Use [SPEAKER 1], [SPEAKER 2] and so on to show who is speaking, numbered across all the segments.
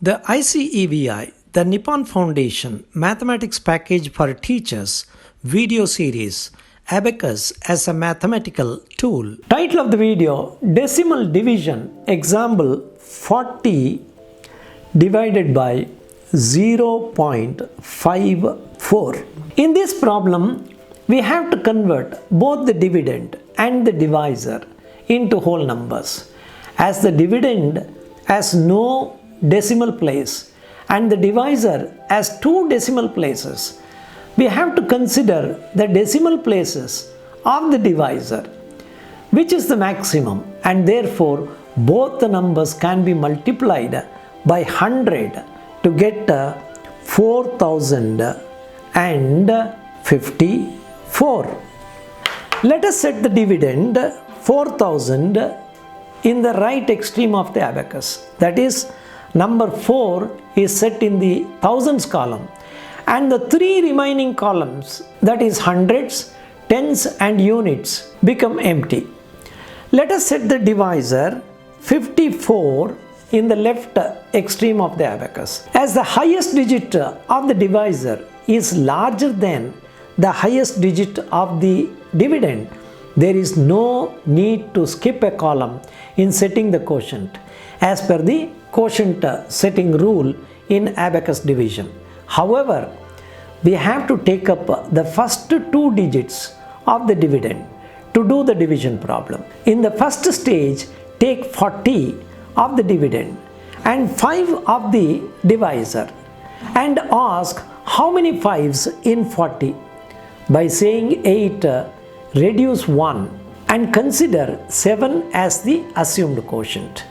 [SPEAKER 1] The ICEVI, the Nippon Foundation Mathematics Package for Teachers video series, Abacus as a Mathematical Tool. Title of the video, Decimal Division, example 40 divided by 0.54. In this problem, we have to convert both the dividend and the divisor into whole numbers. As the dividend has no decimal place and the divisor has two decimal places, we have to consider the decimal places of the divisor, which is the maximum, and therefore both the numbers can be multiplied by 100 to get 4054. Let us set the dividend 4000 in the right extreme of the abacus. That is, number 4 is set in the thousands column, and the three remaining columns, that is hundreds, tens and units, become empty. Let us set the divisor 54 in the left extreme of the abacus. As the highest digit of the divisor is larger than the highest digit of the dividend, there is no need to skip a column in setting the quotient, as per the quotient setting rule in abacus division. However, we have to take up the first two digits of the dividend to do the division problem. In the first stage, take 40 of the dividend and 5 of the divisor and ask how many 5s in 40. By saying 8, reduce 1 and consider 7 as the assumed quotient.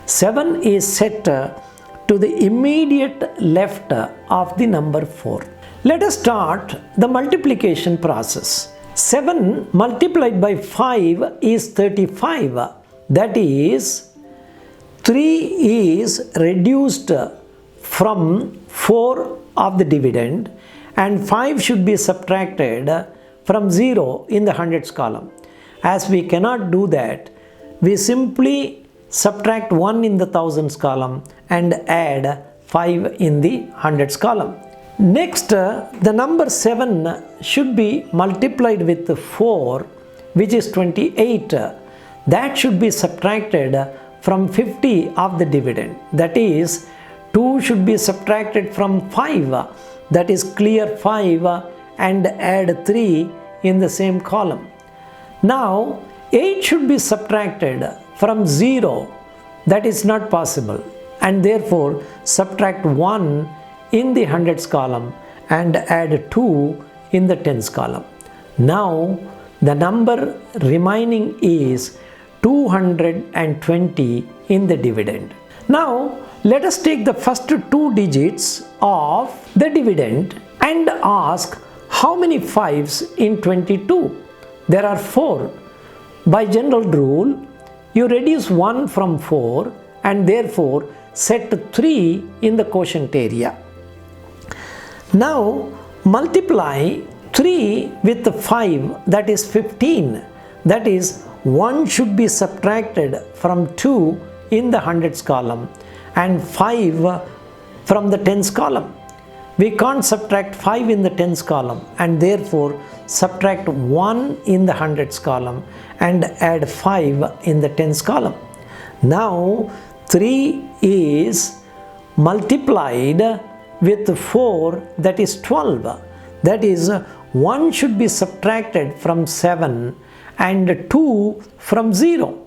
[SPEAKER 1] 7 is set to the immediate left of the number 4. Let us start the multiplication process. 7 multiplied by 5 is 35. That is, 3 is reduced from 4 of the dividend and 5 should be subtracted from 0 in the hundreds column. As we cannot do that, we simply subtract 1 in the thousands column and add 5 in the hundreds column. Next, the number 7 should be multiplied with 4, which is 28. That should be subtracted from 50 of the dividend. That is, 2 should be subtracted from 5. That is, clear 5 and add 3 in the same column. Now, 8 should be subtracted from 0. That is not possible, and therefore subtract 1 in the hundreds column and add 2 in the tens column. Now, the number remaining is 220 in the dividend. Now, let us take the first two digits of the dividend and ask how many 5s in 22. There are 4. By general rule, you reduce 1 from 4 and therefore set 3 in the quotient area. Now, multiply 3 with 5, that is 15. That is, 1 should be subtracted from 2 in the hundreds column and 5 from the tens column. We can't subtract 5 in the tens column and therefore subtract 1 in the hundreds column and add 5 in the tens column. Now, 3 is multiplied with 4, that is 12. That is, 1 should be subtracted from 7 and 2 from 0.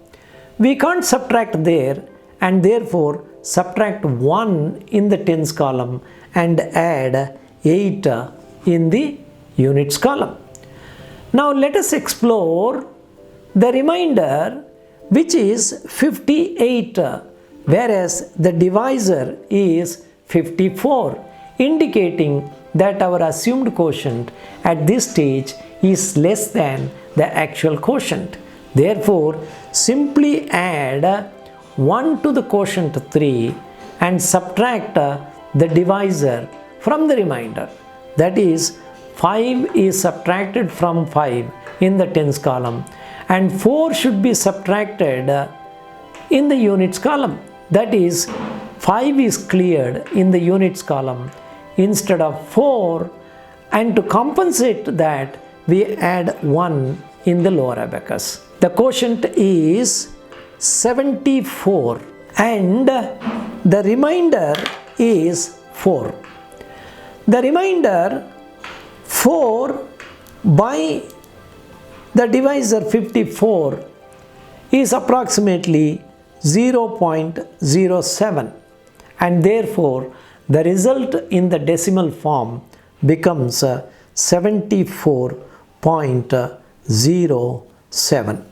[SPEAKER 1] We can't subtract there and therefore subtract 1 in the tens column and add 8 in the units column. Now let us explore the remainder, which is 58, whereas the divisor is 54, indicating that our assumed quotient at this stage is less than the actual quotient. Therefore, simply add 1 to the quotient 3 and subtract the divisor from the remainder. That is, 5 is subtracted from 5 in the tens column and 4 should be subtracted in the units column. That is, 5 is cleared in the units column instead of 4, and to compensate that we add 1 in the lower abacus. The quotient is 74 and the remainder is 4. The remainder 4 by the divisor 54 is approximately 0.07, and therefore the result in the decimal form becomes 74.07.